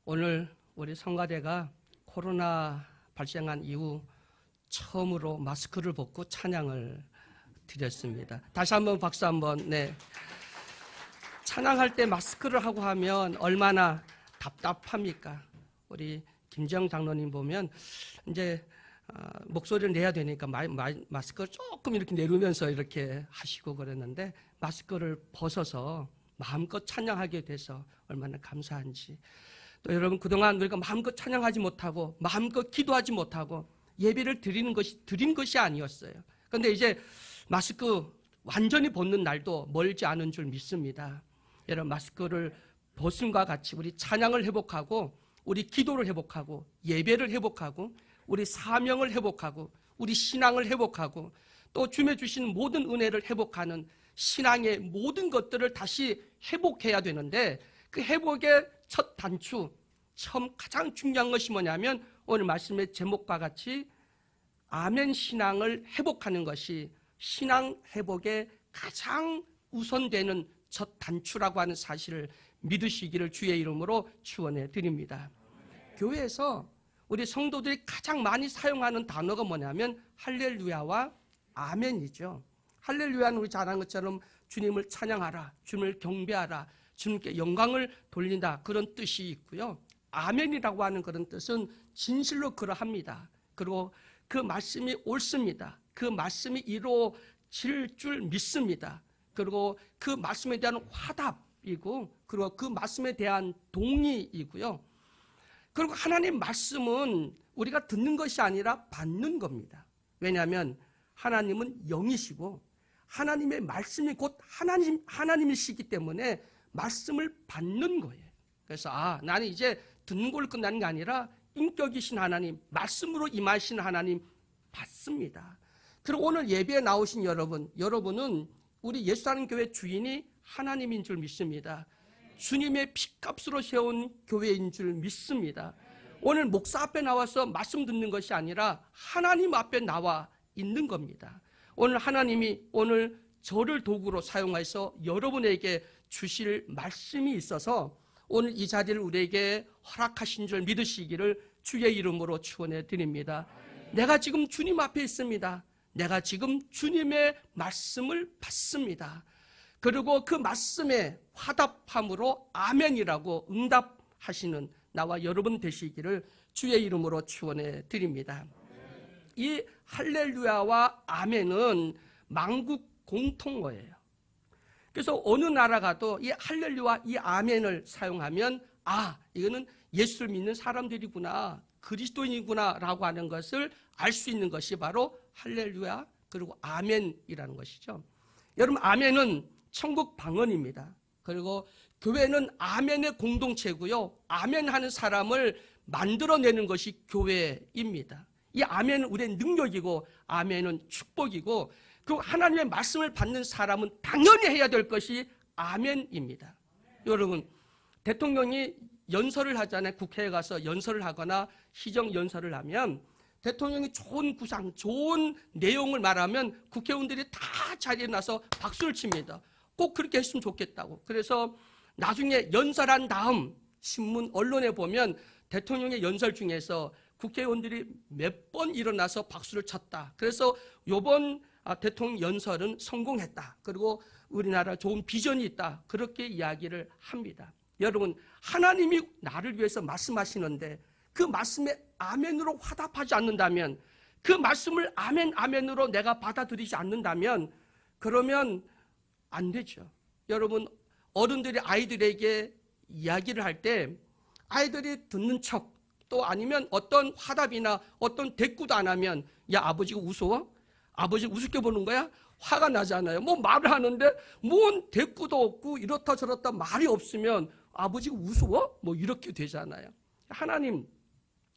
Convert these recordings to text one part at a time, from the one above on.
오늘 우리 성가대가 코로나 발생한 이후 처음으로 마스크를 벗고 찬양을 드렸습니다. 다시 한번 박수 한번. 네. 찬양할 때 마스크를 하고 하면 얼마나 답답합니까? 우리 김정 장로님 보면 이제 목소리를 내야 되니까 마스크를 조금 이렇게 내리면서 이렇게 하시고 그랬는데 마스크를 벗어서 마음껏 찬양하게 돼서 얼마나 감사한지. 또 여러분, 그동안 우리가 마음껏 찬양하지 못하고 마음껏 기도하지 못하고 예배를 드린 것이 아니었어요. 그런데 이제 마스크 완전히 벗는 날도 멀지 않은 줄 믿습니다. 여러분, 마스크를 벗음과 같이 우리 찬양을 회복하고 우리 기도를 회복하고 예배를 회복하고 우리 사명을 회복하고 우리 신앙을 회복하고 또 주님의 주신 모든 은혜를 회복하는 신앙의 모든 것들을 다시 회복해야 되는데, 그 회복의 첫 단추, 처음 가장 중요한 것이 뭐냐면 오늘 말씀의 제목과 같이 아멘 신앙을 회복하는 것이 신앙 회복의 가장 우선되는 첫 단추라고 하는 사실을 믿으시기를 주의 이름으로 축원해 드립니다. 교회에서 우리 성도들이 가장 많이 사용하는 단어가 뭐냐면 할렐루야와 아멘이죠. 할렐루야는 우리 잘 아는 것처럼 주님을 찬양하라, 주님을 경배하라, 주님께 영광을 돌린다, 그런 뜻이 있고요. 아멘이라고 하는 그런 뜻은 진실로 그러합니다. 그리고 그 말씀이 옳습니다. 그 말씀이 이루어질 줄 믿습니다. 그리고 그 말씀에 대한 화답이고, 그리고 그 말씀에 대한 동의이고요. 그리고 하나님 말씀은 우리가 듣는 것이 아니라 받는 겁니다. 왜냐하면 하나님은 영이시고 하나님의 말씀이 곧 하나님이시기 때문에 말씀을 받는 거예요. 그래서 나는 이제 듣는 걸로 끝나는 게 아니라 인격이신 하나님, 말씀으로 임하신 하나님 받습니다. 그리고 오늘 예배에 나오신 여러분은 우리 예수라는 교회 주인이 하나님인 줄 믿습니다. 주님의 피값으로 세운 교회인 줄 믿습니다. 오늘 목사 앞에 나와서 말씀 듣는 것이 아니라 하나님 앞에 나와 있는 겁니다. 오늘 하나님이 오늘 저를 도구로 사용해서 여러분에게 주실 말씀이 있어서 오늘 이 자리를 우리에게 허락하신 줄 믿으시기를 주의 이름으로 축원해 드립니다. 내가 지금 주님 앞에 있습니다. 내가 지금 주님의 말씀을 받습니다. 그리고 그 말씀에 화답함으로 아멘이라고 응답하시는 나와 여러분 되시기를 주의 이름으로 축원해 드립니다. 이 할렐루야와 아멘은 만국 공통어예요. 그래서 어느 나라 가도 이 할렐루야, 이 아멘을 사용하면 이거는 예수를 믿는 사람들이구나, 그리스도인이구나 라고 하는 것을 알 수 있는 것이 바로 할렐루야 그리고 아멘이라는 것이죠. 여러분, 아멘은 천국 방언입니다. 그리고 교회는 아멘의 공동체고요, 아멘하는 사람을 만들어내는 것이 교회입니다. 이 아멘은 우리의 능력이고 아멘은 축복이고, 그리고 하나님의 말씀을 받는 사람은 당연히 해야 될 것이 아멘입니다. 여러분, 대통령이 연설을 하잖아요. 국회에 가서 연설을 하거나 시정연설을 하면 대통령이 좋은 구상, 좋은 내용을 말하면 국회의원들이 다 자리에 나서 박수를 칩니다. 꼭 그렇게 했으면 좋겠다고. 그래서 나중에 연설한 다음 신문, 언론에 보면 대통령의 연설 중에서 국회의원들이 몇 번 일어나서 박수를 쳤다. 그래서 이번 대통령 연설은 성공했다. 그리고 우리나라 좋은 비전이 있다. 그렇게 이야기를 합니다. 여러분, 하나님이 나를 위해서 말씀하시는데 그 말씀에 아멘으로 화답하지 않는다면, 그 말씀을 아멘으로 내가 받아들이지 않는다면 그러면 안 되죠. 여러분, 어른들이 아이들에게 이야기를 할 때 아이들이 듣는 척, 또 아니면 어떤 화답이나 어떤 대꾸도 안 하면 야, 아버지가 무서워? 아버지 우습게 보는 거야? 화가 나잖아요. 뭐 말을 하는데 뭔 대꾸도 없고 이렇다 저렇다 말이 없으면 아버지가 무서워? 뭐 이렇게 되잖아요. 하나님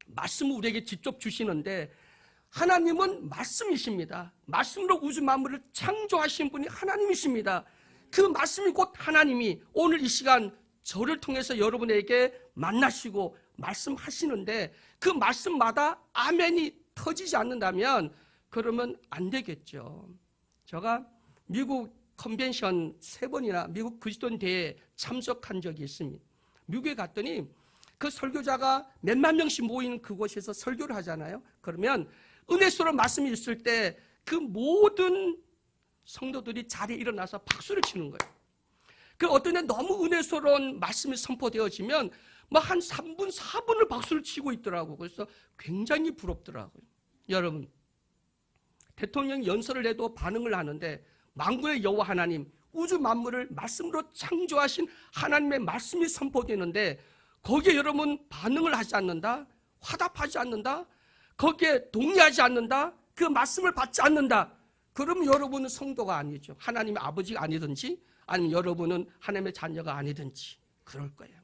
말씀을 우리에게 직접 주시는데 하나님은 말씀이십니다. 말씀으로 우주 만물을 창조하신 분이 하나님이십니다. 그 말씀이 곧 하나님이 오늘 이 시간 저를 통해서 여러분에게 만나시고 말씀하시는데 그 말씀마다 아멘이 터지지 않는다면 그러면 안 되겠죠. 제가 미국 컨벤션 3번이나 미국 그리스도인 대회에 참석한 적이 있습니다. 미국에 갔더니 그 설교자가 몇만 명씩 모인 그곳에서 설교를 하잖아요. 그러면 은혜스러운 말씀이 있을 때 그 모든 성도들이 자리에 일어나서 박수를 치는 거예요. 그 어떤 애 너무 은혜스러운 말씀이 선포되어지면 뭐 한 3분, 4분을 박수를 치고 있더라고요. 그래서 굉장히 부럽더라고요. 여러분, 대통령이 연설을 해도 반응을 하는데 만군의 여호와 하나님, 우주 만물을 말씀으로 창조하신 하나님의 말씀이 선포되는데 거기에 여러분 반응을 하지 않는다? 화답하지 않는다? 거기에 동의하지 않는다? 그 말씀을 받지 않는다? 그럼 여러분은 성도가 아니죠. 하나님의 아버지가 아니든지 아니면 여러분은 하나님의 자녀가 아니든지 그럴 거예요.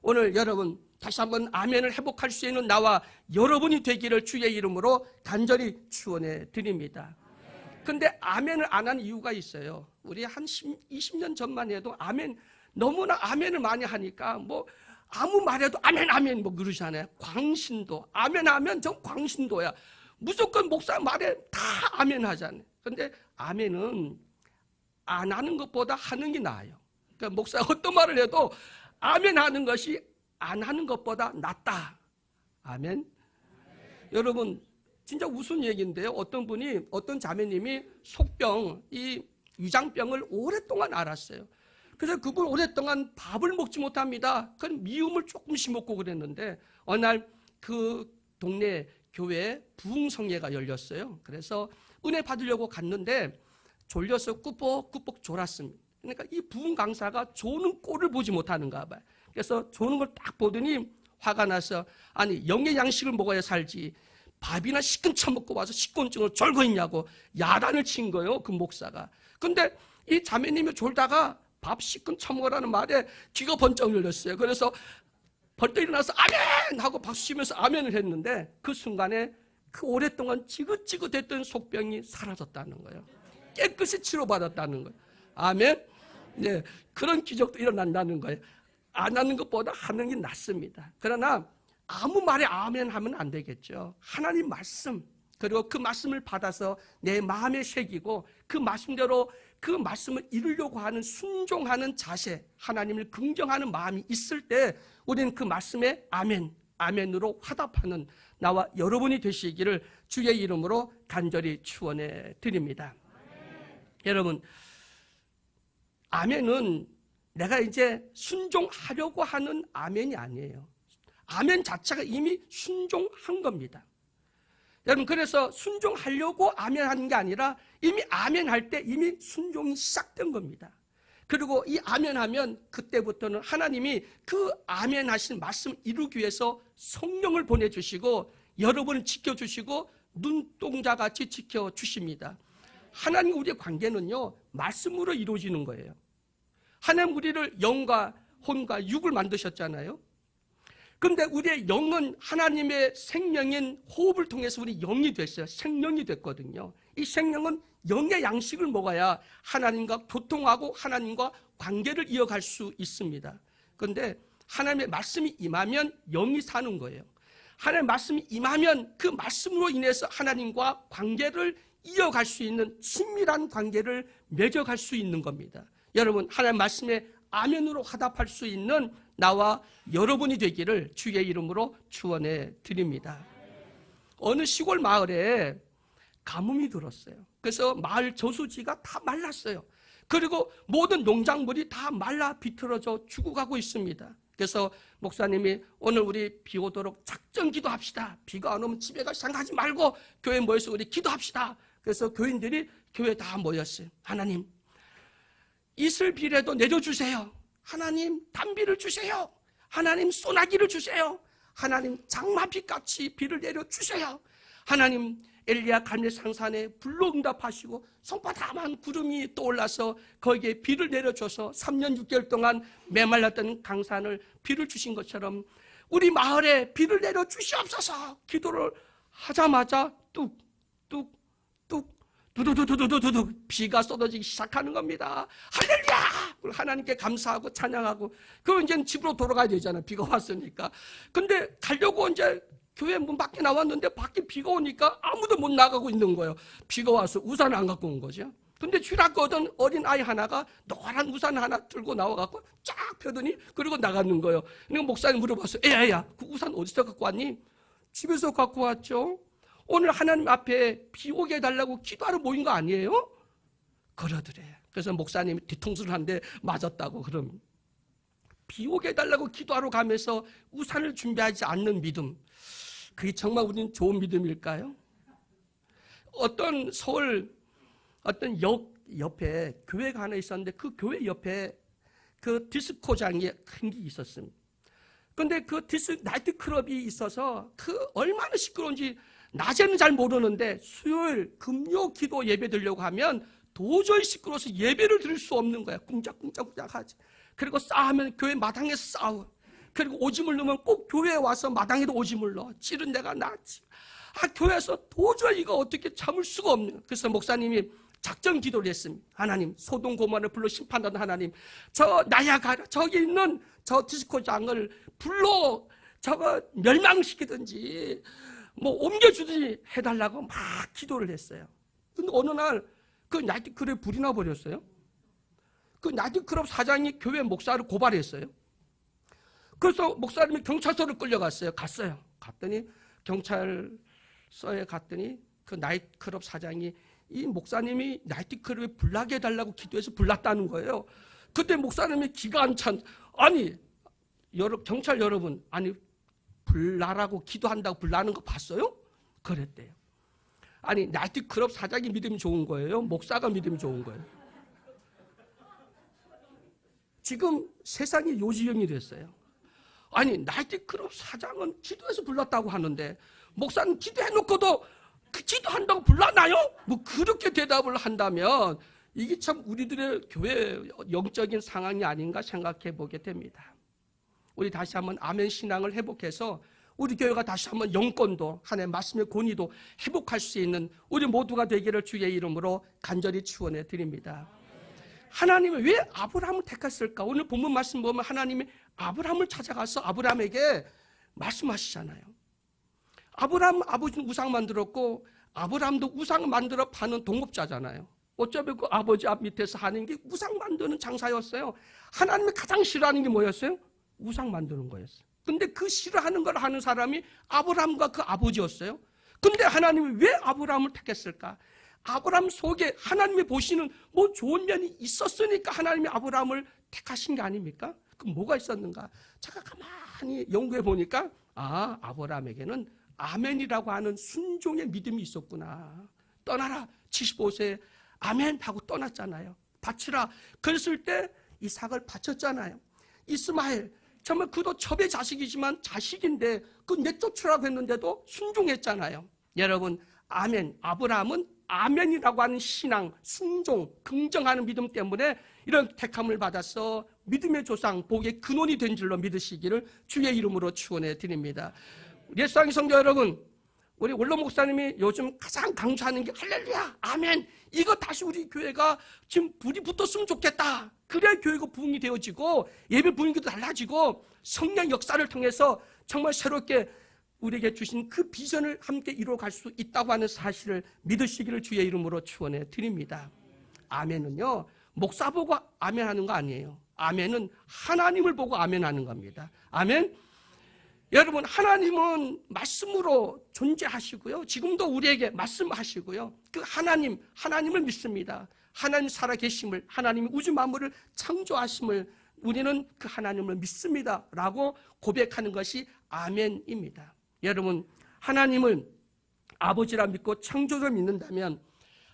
오늘 여러분 다시 한번 아멘을 회복할 수 있는 나와 여러분이 되기를 주의 이름으로 간절히 축원해 드립니다. 근데 아멘을 안 하는 이유가 있어요. 우리 한 20년 전만 해도 아멘, 너무나 아멘을 많이 하니까 뭐 아무 말해도 아멘 아멘 뭐 그러잖아요. 광신도 아멘 하면 전 광신도야. 무조건 목사 말에 다 아멘 하잖아요. 근데 아멘은 안 하는 것보다 하는 게 나아요. 그러니까 목사가 어떤 말을 해도 아멘 하는 것이 안 하는 것보다 낫다. 아멘. 여러분 진짜 무슨 얘기인데요. 어떤 자매님이 속병, 이 위장병을 오랫동안 앓았어요. 그래서 그분 오랫동안 밥을 먹지 못합니다. 그건 미움을 조금씩 먹고 그랬는데 어느 날 그 동네 교회에 부흥성회가 열렸어요. 그래서 은혜 받으려고 갔는데 졸려서 꾸벅꾸벅 졸았습니다. 그러니까 이 부흥 강사가 조는 꼴을 보지 못하는가 봐요. 그래서 조는 걸 딱 보더니 화가 나서 아니 영의 양식을 먹어야 살지 밥이나 시큰 처먹고 와서 식곤증을 졸고 있냐고 야단을 친 거예요. 그 목사가. 근데 이 자매님이 졸다가 밥 시큰 처먹으라는 말에 귀가 번쩍 열렸어요. 그래서 벌떡 일어나서 아멘 하고 박수 치면서 아멘을 했는데 그 순간에 그 오랫동안 지긋지긋했던 속병이 사라졌다는 거예요. 깨끗이 치료받았다는 거예요. 아멘. 네, 그런 기적도 일어난다는 거예요. 안 하는 것보다 하는 게 낫습니다. 그러나 아무 말에 아멘 하면 안 되겠죠. 하나님 말씀, 그리고 그 말씀을 받아서 내 마음에 새기고 그 말씀대로 그 말씀을 이루려고 하는 순종하는 자세, 하나님을 긍정하는 마음이 있을 때 우리는 그 말씀에 아멘, 아멘으로 화답하는 나와 여러분이 되시기를 주의 이름으로 간절히 축원해 드립니다. 여러분, 아멘은 내가 이제 순종하려고 하는 아멘이 아니에요. 아멘 자체가 이미 순종한 겁니다. 여러분, 그래서 순종하려고 아멘 하는 게 아니라 이미 아멘 할 때 이미 순종이 시작된 겁니다. 그리고 이 아멘 하면 그때부터는 하나님이 그 아멘 하신 말씀을 이루기 위해서 성령을 보내주시고 여러분을 지켜주시고 눈동자같이 지켜주십니다. 하나님 우리의 관계는요 말씀으로 이루어지는 거예요. 하나님 우리를 영과 혼과 육을 만드셨잖아요. 그런데 우리의 영은 하나님의 생명인 호흡을 통해서 우리 영이 됐어요. 생명이 됐거든요. 이 생명은 영의 양식을 먹어야 하나님과 교통하고 하나님과 관계를 이어갈 수 있습니다. 그런데 하나님의 말씀이 임하면 영이 사는 거예요. 하나님의 말씀이 임하면 그 말씀으로 인해서 하나님과 관계를 이어갈 수 있는 친밀한 관계를 맺어갈 수 있는 겁니다. 여러분, 하나님의 말씀에 아멘으로 화답할 수 있는 나와 여러분이 되기를 주의 이름으로 축원해 드립니다. 어느 시골 마을에 가뭄이 들었어요. 그래서 마을 저수지가 다 말랐어요. 그리고 모든 농작물이 다 말라 비틀어져 죽어가고 있습니다. 그래서 목사님이 오늘 우리 비 오도록 작전 기도합시다. 비가 안 오면 집에 가서 장가하지 말고 교회에 모여서 우리 기도합시다. 그래서 교인들이 교회에 다 모였어요. 하나님, 이슬비라도 내려주세요. 하나님, 단비를 주세요. 하나님, 소나기를 주세요. 하나님, 장마비같이 비를 내려주세요. 하나님, 엘리야 갈멜산산에 불로 응답하시고 손바닥만 구름이 떠올라서 거기에 비를 내려줘서 3년 6개월 동안 메말랐던 강산을 비를 주신 것처럼 우리 마을에 비를 내려주시옵소서. 기도를 하자마자 뚝뚝뚝 두두두두두두두 비가 쏟아지기 시작하는 겁니다. 할렐루야! 하나님께 감사하고 찬양하고 그럼 이제 집으로 돌아가야 되잖아요. 비가 왔으니까. 근데 가려고 이제 교회 문 밖에 나왔는데 밖에 비가 오니까 아무도 못 나가고 있는 거예요. 비가 와서 우산을 안 갖고 온 거죠. 근데 쥐락거든 어린 아이 하나가 노란 우산 하나 들고 나와갖고 쫙 펴더니 그리고 나가는 거예요. 그러니까 목사님 물어봤어요. 애야, 그 우산 어디서 갖고 왔니? 집에서 갖고 왔죠. 오늘 하나님 앞에 비 오게 해달라고 기도하러 모인 거 아니에요? 그러더래. 그래서 목사님이 뒤통수를 한 대 맞았다고. 그럼 비 오게 해달라고 기도하러 가면서 우산을 준비하지 않는 믿음, 그게 정말 우리는 좋은 믿음일까요? 어떤 서울 어떤 역 옆에 교회가 하나 있었는데 그 교회 옆에 그 디스코장이 큰 게 있었습니다. 근데 그 나이트클럽이 있어서 그 얼마나 시끄러운지 낮에는 잘 모르는데 수요일 금요 기도 예배 드리려고 하면 도저히 시끄러워서 예배를 드릴 수 없는 거야. 꿍짝꿍짝꿍짝 하지. 그리고 싸우면 교회 마당에서 싸워. 그리고 오줌을 넣으면 꼭 교회에 와서 마당에도 오줌을 넣어. 찌른 데가 낫지. 교회에서 도저히 이거 어떻게 참을 수가 없는 거야. 그래서 목사님이 작전 기도를 했습니다. 하나님, 소돔 고모라를 불러 심판하는 하나님, 저 나야가라 저기 있는 저 디스코장을 불러 저거 멸망시키든지 뭐 옮겨주든지 해달라고 막 기도를 했어요. 근데 어느 날 그 나이트클럽에 불이 나버렸어요. 그 나이트클럽 사장이 교회 목사를 고발했어요. 그래서 목사님이 경찰서를 끌려갔어요. 갔더니 경찰서에 갔더니 그 나이트클럽 사장이 이 목사님이 나이트클럽에 불나게 해달라고 기도해서 불났다는 거예요. 그때 목사님이 기가 안 찬, 아니 경찰 여러분, 아니 불나라고 기도한다고 불나는 거 봤어요? 그랬대요. 아니 나이트클럽 사장이 믿음이 좋은 거예요? 목사가 믿음이 좋은 거예요? 지금 세상이 요지경이 됐어요. 아니 나이트클럽 사장은 기도해서 불났다고 하는데 목사는 기도해놓고도 그 기도한다고 불나나요? 뭐 그렇게 대답을 한다면 이게 참 우리들의 교회 영적인 상황이 아닌가 생각해 보게 됩니다. 우리 다시 한번 아멘 신앙을 회복해서 우리 교회가 다시 한번 영권도 하나님의 말씀의 권위도 회복할 수 있는 우리 모두가 되기를 주의 이름으로 간절히 축원해 드립니다. 하나님이 왜 아브라함을 택했을까? 오늘 본문 말씀 보면 하나님이 아브라함을 찾아가서 아브라함에게 말씀하시잖아요. 아브라함 아버지는 우상 만들었고 아브라함도 우상 만들어 파는 동업자잖아요. 어차피 그 아버지 앞 밑에서 하는 게 우상 만드는 장사였어요. 하나님이 가장 싫어하는 게 뭐였어요? 우상 만드는 거였어요. 근데 그 싫어하는 걸 하는 사람이 아브라함과 그 아버지였어요. 근데 하나님이 왜 아브라함을 택했을까? 아브라함 속에 하나님이 보시는 뭐 좋은 면이 있었으니까 하나님이 아브라함을 택하신 게 아닙니까? 그럼 뭐가 있었는가? 제가 가만히 연구해 보니까 아브라함에게는 아멘이라고 하는 순종의 믿음이 있었구나. 떠나라 75세에 아멘 하고 떠났잖아요. 바치라 그랬을 때 이삭을 바쳤잖아요. 이스마엘 정말 그도 첩의 자식이지만 자식인데 그 내쫓으라고 했는데도 순종했잖아요. 여러분 아멘, 아브라함은 아멘이라고 하는 신앙, 순종, 긍정하는 믿음 때문에 이런 택함을 받아서 믿음의 조상, 복의 근원이 된 줄로 믿으시기를 주의 이름으로 축원해 드립니다. 예수왕의 성도 여러분, 우리 원로 목사님이 요즘 가장 강조하는 게 할렐루야, 아멘. 이거 다시 우리 교회가 지금 불이 붙었으면 좋겠다. 그래야 교회가 부흥이 되어지고 예배 분위기도 달라지고 성령 역사를 통해서 정말 새롭게 우리에게 주신 그 비전을 함께 이루어갈 수 있다고 하는 사실을 믿으시기를 주의 이름으로 축원해 드립니다. 아멘은요, 목사 보고 아멘하는 거 아니에요. 아멘은 하나님을 보고 아멘하는 겁니다. 아멘. 여러분 하나님은 말씀으로 존재하시고요. 지금도 우리에게 말씀하시고요. 그 하나님을 믿습니다. 하나님 살아계심을, 하나님이 우주 만물을 창조하심을 우리는 그 하나님을 믿습니다 라고 고백하는 것이 아멘입니다. 여러분 하나님을 아버지라 믿고 창조를 믿는다면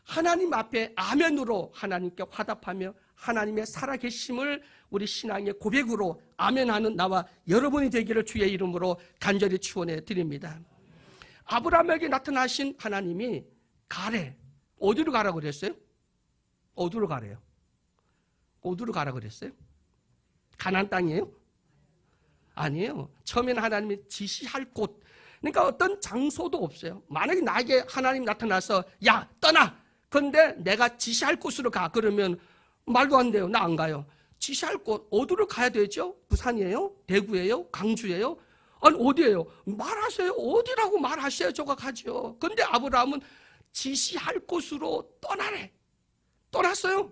하나님 앞에 아멘으로 하나님께 화답하며 하나님의 살아계심을 우리 신앙의 고백으로 아멘하는 나와 여러분이 되기를 주의 이름으로 간절히 축원해 드립니다. 아브라함에게 나타나신 하나님이 가래, 어디로 가라고 그랬어요? 어디로 가래요? 어디로 가라고 그랬어요? 가나안 땅이에요? 아니에요. 처음에는 하나님이 지시할 곳, 그러니까 어떤 장소도 없어요. 만약에 나에게 하나님 나타나서 야 떠나, 그런데 내가 지시할 곳으로 가 그러면 말도 안 돼요. 나 안 가요. 지시할 곳 어디로 가야 되죠? 부산이에요? 대구예요? 강주예요? 아니 어디예요? 말하세요. 어디라고 말하셔야 저가 가죠. 그런데 아브라함은 지시할 곳으로 떠나래. 떠났어요.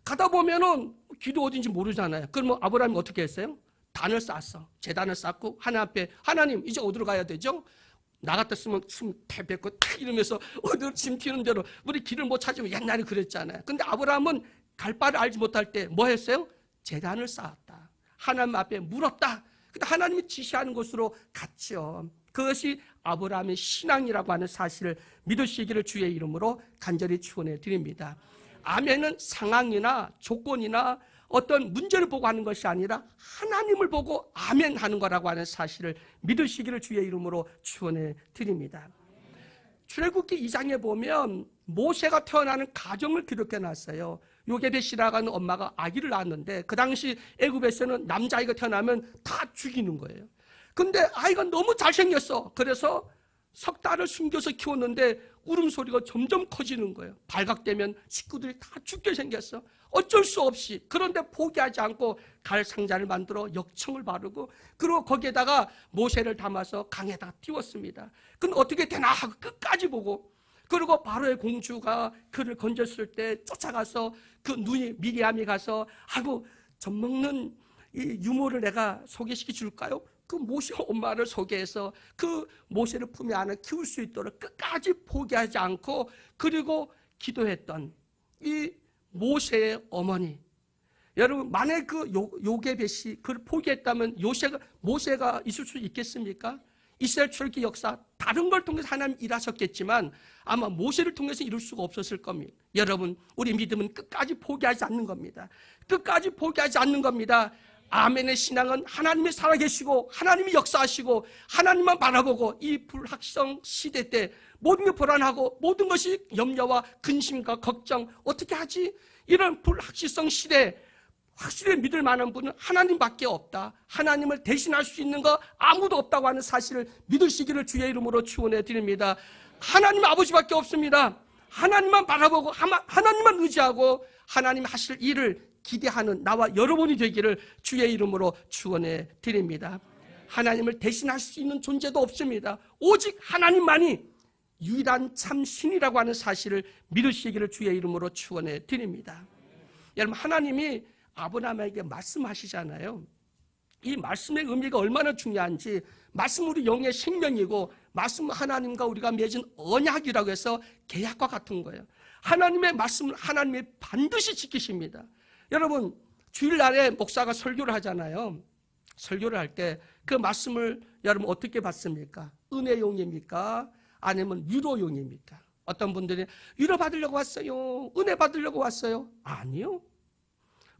가다 보면은 길이 어딘지 모르잖아요. 그럼 아브라함이 어떻게 했어요? 단을 쌓았어. 제단을 쌓고 하나님 앞에, 하나님 이제 어디로 가야 되죠? 나 같았으면 숨 대뱉고 탁 이러면서 어디로 짐 튀는 대로 우리 길을 못 찾으면 옛날에 그랬잖아요. 근데 아브라함은 갈 바를 알지 못할 때 뭐 했어요? 제단을 쌓았다. 하나님 앞에 물었다. 근데 하나님이 지시하는 곳으로 갔죠. 그것이 아브라함의 신앙이라고 하는 사실을 믿으시기를 주의 이름으로 간절히 축원해 드립니다. 아멘은 상황이나 조건이나 어떤 문제를 보고 하는 것이 아니라 하나님을 보고 아멘 하는 거라고 하는 사실을 믿으시기를 주의 이름으로 축원해 드립니다. 출애굽기 2장에 보면 모세가 태어나는 가정을 기록해 놨어요. 요게벳이라고 하는 엄마가 아기를 낳았는데 그 당시 애굽에서는 남자아이가 태어나면 다 죽이는 거예요. 근데 아이가 너무 잘생겼어. 그래서 석 달을 숨겨서 키웠는데 울음소리가 점점 커지는 거예요. 발각되면 식구들이 다 죽게 생겼어. 어쩔 수 없이. 그런데 포기하지 않고 갈 상자를 만들어 역청을 바르고 그리고 거기에다가 모세를 담아서 강에다가 띄웠습니다. 그럼 어떻게 되나 하고 끝까지 보고 그리고 바로의 공주가 그를 건졌을 때 쫓아가서 그 눈이 미리암이 가서 하고 젖먹는 이 유모를 내가 소개시켜 줄까요? 그 모세 엄마를 소개해서 그 모세를 품에 안에 키울 수 있도록 끝까지 포기하지 않고 그리고 기도했던 이 모세의 어머니. 여러분 만약 그 요게벳이 그를 포기했다면 모세가 있을 수 있겠습니까? 이스라엘 출애굽기 역사 다른 걸 통해서 하나님 일하셨겠지만 아마 모세를 통해서 이룰 수가 없었을 겁니다. 여러분 우리 믿음은 끝까지 포기하지 않는 겁니다. 끝까지 포기하지 않는 겁니다. 아멘의 신앙은 하나님이 살아계시고 하나님이 역사하시고 하나님만 바라보고 이 불확성 시대 때 모든 게 불안하고 모든 것이 염려와 근심과 걱정 어떻게 하지? 이런 불확실성 시대에 확실히 믿을 만한 분은 하나님밖에 없다. 하나님을 대신할 수 있는 거 아무도 없다고 하는 사실을 믿으시기를 주의 이름으로 축원해 드립니다. 하나님 아버지밖에 없습니다. 하나님만 바라보고 하나님만 의지하고 하나님 하실 일을 기대하는 나와 여러분이 되기를 주의 이름으로 축원해 드립니다. 하나님을 대신할 수 있는 존재도 없습니다. 오직 하나님만이 유일한 참 신이라고 하는 사실을 믿으시기를 주의 이름으로 축원해 드립니다. 여러분 하나님이 아브라함에게 말씀하시잖아요. 이 말씀의 의미가 얼마나 중요한지 말씀 우리 영의 생명이고 말씀 하나님과 우리가 맺은 언약이라고 해서 계약과 같은 거예요. 하나님의 말씀은 하나님이 반드시 지키십니다. 여러분 주일날에 목사가 설교를 하잖아요. 설교를 할 때 그 말씀을 여러분 어떻게 받습니까? 은혜용입니까? 아니면 위로용입니까? 어떤 분들이 위로 받으려고 왔어요. 은혜 받으려고 왔어요. 아니요.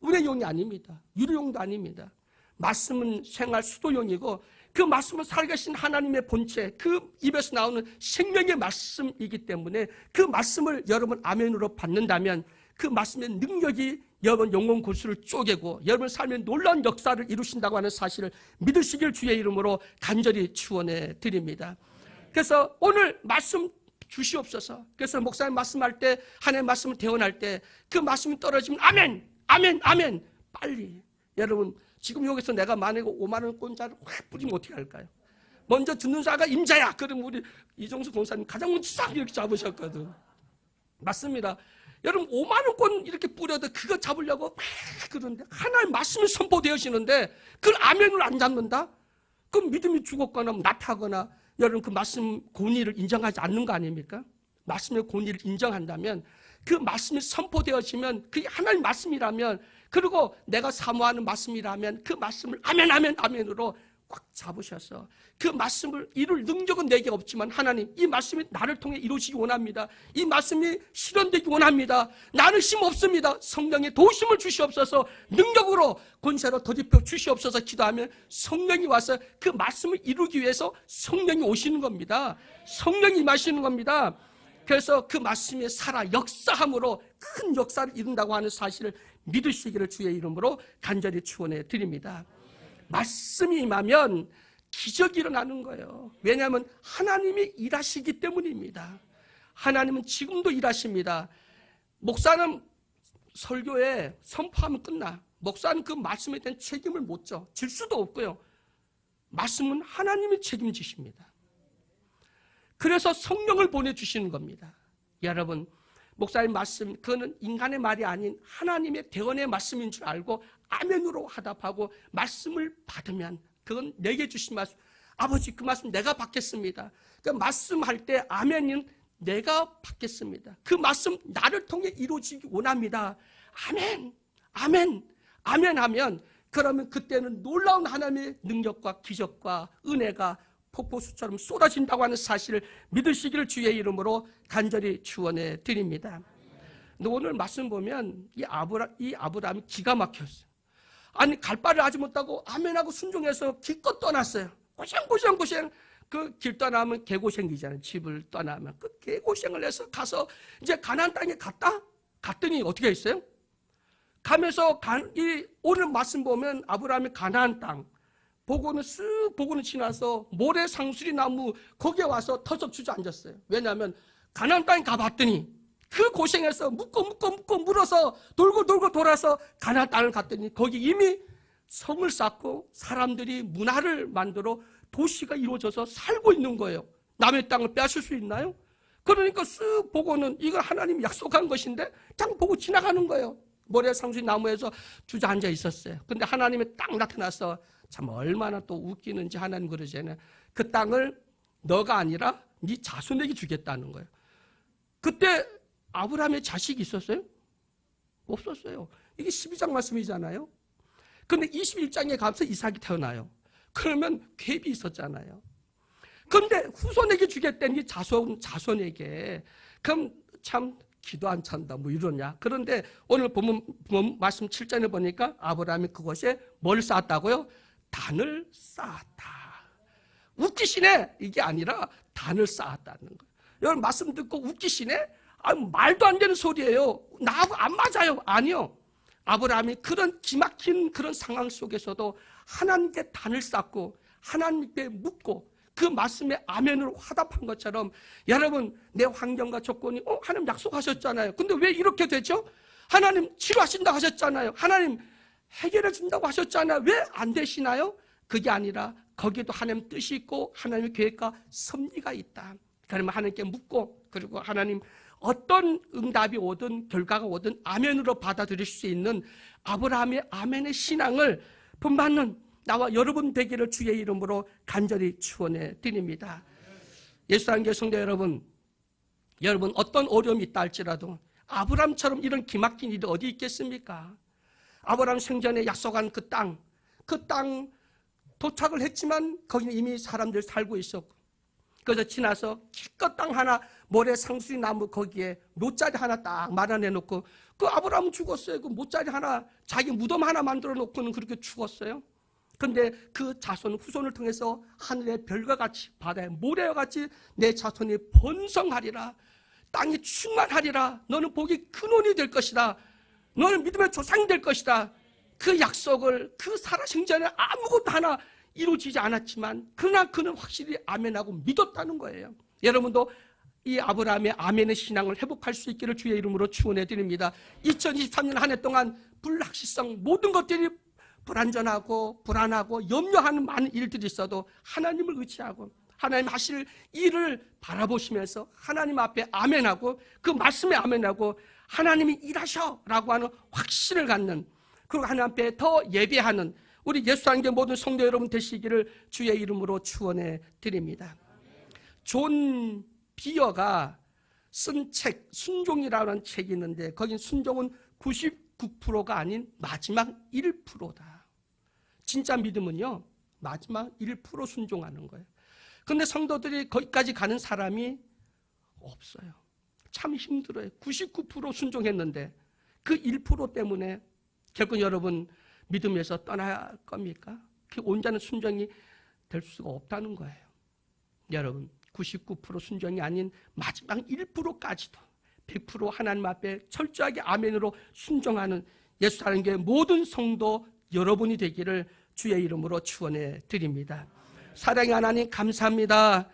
은혜용이 아닙니다. 위로용도 아닙니다. 말씀은 생활 수도용이고 그 말씀은 살아계신 하나님의 본체 그 입에서 나오는 생명의 말씀이기 때문에 그 말씀을 여러분 아멘으로 받는다면 그 말씀의 능력이 여러분 영혼 골수를 쪼개고 여러분 삶의 놀라운 역사를 이루신다고 하는 사실을 믿으시길 주의 이름으로 간절히 축원해 드립니다. 그래서 오늘 말씀 주시옵소서. 그래서 목사님 말씀할 때 하나님의 말씀을 대언할 때 그 말씀이 떨어지면 아멘 아멘 아멘 빨리. 여러분 지금 여기서 내가 만약에 5만 원 꼰자를 확 뿌리면 어떻게 할까요? 먼저 듣는 자가 임자야. 그럼 우리 이종수 권사님 가장 먼저 싹 이렇게 잡으셨거든. 맞습니다. 여러분 5만 원권 이렇게 뿌려도 그거 잡으려고 막 그러는데 하나님 말씀이 선포되어지는데 그걸 아멘으로 안 잡는다? 그럼 믿음이 죽었거나 나타하거나 여러분 그 말씀 권위를 인정하지 않는 거 아닙니까? 말씀의 권위를 인정한다면 그 말씀이 선포되어지면 그게 하나님 말씀이라면 그리고 내가 사모하는 말씀이라면 그 말씀을 아멘 아멘 아멘으로 꽉 잡으셔서 그 말씀을 이룰 능력은 내게 없지만 하나님 이 말씀이 나를 통해 이루어지기 원합니다. 이 말씀이 실현되기 원합니다. 나는 힘 없습니다. 성령의 도우심을 주시옵소서. 능력으로 권세로 덧입혀 주시옵소서 기도하면 성령이 와서 그 말씀을 이루기 위해서 성령이 오시는 겁니다. 성령이 임하시는 겁니다. 그래서 그 말씀이 살아 역사함으로 큰 역사를 이룬다고 하는 사실을 믿으시기를 주의 이름으로 간절히 축원해 드립니다. 말씀이 임하면 기적이 일어나는 거예요. 왜냐하면 하나님이 일하시기 때문입니다. 하나님은 지금도 일하십니다. 목사는 설교에 선포하면 끝나. 목사는 그 말씀에 대한 책임을 못 질 수도 없고요. 말씀은 하나님이 책임지십니다. 그래서 성령을 보내주시는 겁니다. 여러분 목사님 말씀, 그거는 인간의 말이 아닌 하나님의 대언의 말씀인 줄 알고 아멘으로 화답하고 말씀을 받으면 그건 내게 주신 말씀, 아버지 그 말씀 내가 받겠습니다. 그 말씀할 때 아멘은 내가 받겠습니다. 그 말씀 나를 통해 이루어지기 원합니다. 아멘, 아멘, 아멘 하면 그러면 그때는 놀라운 하나님의 능력과 기적과 은혜가 폭포수처럼 쏟아진다고 하는 사실을 믿으시기를 주의 이름으로 간절히 축원해 드립니다. 근데 오늘 말씀 보면 이 아브라함이 기가 막혔어요. 아니 갈 바를 아지 못하고 아멘하고 순종해서 기껏 떠났어요. 고생 그 길 떠나면 개고생이잖아요. 집을 떠나면 그 개고생을 해서 가서 이제 가나안 땅에 갔더니 어떻게 했어요? 가면서 오늘 말씀 보면 아브라함이 가나안 땅 보고는 지나서 모래 상수리 나무 거기에 와서 터적 주저앉았어요. 왜냐하면 가나안 땅에 가봤더니 그 고생해서 묶고 물어서 돌고 돌아서 가나안 땅을 갔더니 거기 이미 성을 쌓고 사람들이 문화를 만들어 도시가 이루어져서 살고 있는 거예요. 남의 땅을 빼앗을 수 있나요? 그러니까 쓱 보고는 이거 하나님이 약속한 것인데 딱 보고 지나가는 거예요. 모래 상수리 나무에서 주저앉아 있었어요. 근데 하나님이 딱 나타나서 참 얼마나 또 웃기는지 하나님 그러잖아요. 그 땅을 너가 아니라 네 자손에게 주겠다는 거예요. 그때 아브라함의 자식이 있었어요? 없었어요. 이게 12장 말씀이잖아요. 근데 21장에 가서 이삭이 태어나요. 그러면 갭이 있었잖아요. 그런데 후손에게 주겠다니 자손에게. 그럼 참 기도 안 찬다 뭐 이러냐. 그런데 오늘 보면 말씀 7장에 보니까 아브라함이 그것에 뭘 쌓았다고요? 단을 쌓았다. 웃기시네. 이게 아니라 단을 쌓았다는 거예요. 여러분 말씀 듣고 웃기시네? 말도 안 되는 소리예요. 나하고 안 맞아요. 아니요. 아브라함이 그런 기막힌 그런 상황 속에서도 하나님께 단을 쌓고 하나님께 묻고 그 말씀에 아멘으로 화답한 것처럼 여러분 내 환경과 조건이 하나님 약속하셨잖아요. 근데 왜 이렇게 되죠? 하나님 치료하신다고 하셨잖아요. 하나님 해결해 준다고 하셨잖아요. 왜 안 되시나요? 그게 아니라 거기에도 하나님 뜻이 있고 하나님의 계획과 섭리가 있다. 그러면 하나님께 묻고 그리고 하나님 어떤 응답이 오든 결과가 오든 아멘으로 받아들일 수 있는 아브라함의 아멘의 신앙을 본받는 나와 여러분 되기를 주의 이름으로 간절히 축원해 드립니다. 예수님의 성도 여러분 어떤 어려움이 있다 할지라도 아브라함처럼 이런 기막힌 일이 어디 있겠습니까? 아브라함 생전에 약속한 그 땅 도착을 했지만 거기는 이미 사람들 살고 있었고 그래서 지나서 기껏 땅 하나 모래 상수리 나무 거기에 묘자리 하나 딱 마련해놓고 그 아브라함은 죽었어요. 그 묘자리 하나 자기 무덤 하나 만들어 놓고는 그렇게 죽었어요. 근데 그 자손 후손을 통해서 하늘의 별과 같이 바다의 모래와 같이 내 자손이 번성하리라. 땅이 충만하리라. 너는 복이 근원이 될 것이다. 너는 믿음의 조상이 될 것이다. 그 약속을 그 살아생전에 아무것도 하나 이루어지지 않았지만 그러나 그는 확실히 아멘하고 믿었다는 거예요. 여러분도 이 아브라함의 아멘의 신앙을 회복할 수 있기를 주의 이름으로 축원해 드립니다. 2023년 한 해 동안 불확실성 모든 것들이 불안전하고 불안하고 염려하는 많은 일들이 있어도 하나님을 의지하고 하나님 하실 일을 바라보시면서 하나님 앞에 아멘하고 그 말씀에 아멘하고 하나님이 일하셔라고 하는 확신을 갖는 그리고 하나님 앞에 더 예배하는 우리 예수님께 모든 성도 여러분 되시기를 주의 이름으로 축원해 드립니다. 존 비어가 쓴 책 순종이라는 책이 있는데 거긴 순종은 99%가 아닌 마지막 1%다. 진짜 믿음은요 마지막 1% 순종하는 거예요. 그런데 성도들이 거기까지 가는 사람이 없어요. 참 힘들어요. 99% 순종했는데 그 1% 때문에 결국 여러분 믿음에서 떠날 겁니까? 그 온전한 순종이 될 수가 없다는 거예요. 여러분 99% 순종이 아닌 마지막 1%까지도 100% 하나님 앞에 철저하게 아멘으로 순종하는 예수 사랑교회 모든 성도 여러분이 되기를 주의 이름으로 축원해 드립니다. 사랑의 하나님 감사합니다.